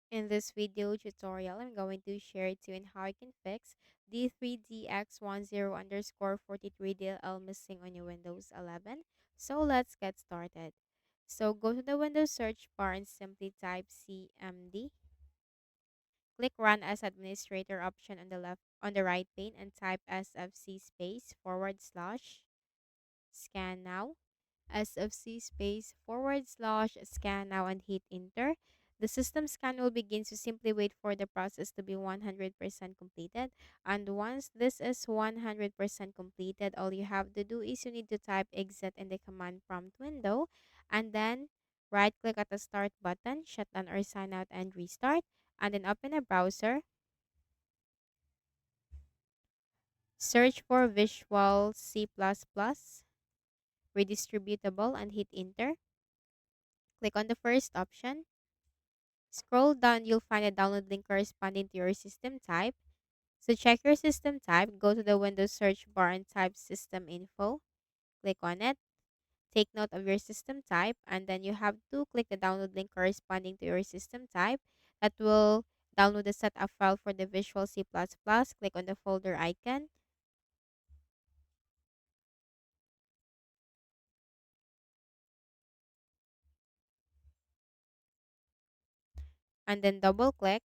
In this video tutorial, I'm going to share to you on how you can fix D3DX10 underscore 43 DLL missing on your Windows 11. So let's get started. So go to the Windows search bar and simply type CMD. Click Run as Administrator option on the right pane and type SFC space forward slash scan now. SFC space forward slash scan now and hit enter. The system scan will begin, so simply wait for the process to be 100% completed. And once this is 100% completed, all you have to do is you need to type exit in the command prompt window and then right click at the start button, shut down or sign out and restart. And then open a browser, search for Visual C++ redistributable and hit enter. Click on the first option. Scroll down, you'll find a download link corresponding to your system type. So check your system type, go to the Windows search bar and type system info. Click on it. Take note of your system type, and then you have to click the download link corresponding to your system type. That will download the setup file for the Visual C++. Click on the folder icon and then double click.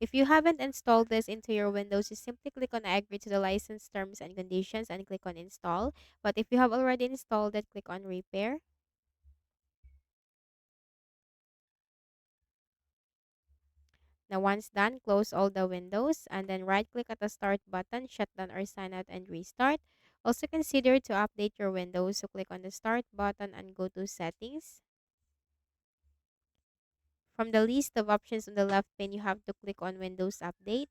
If you haven't installed this into your Windows, you simply click on I agree to the license terms and conditions and click on install. But if you have already installed it, click on repair. Now once done, close all the windows and then right click at the start button, shut down or sign out and restart. Also consider to update your Windows, so click on the start button and go to settings. From the list of options on the left pane, you have to click on Windows Update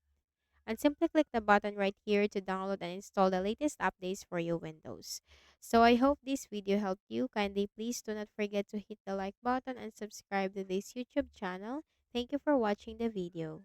and simply click the button right here to download and install the latest updates for your Windows. So I hope this video helped you. Kindly please do not forget to hit the like button and subscribe to this YouTube channel. Thank you for watching the video.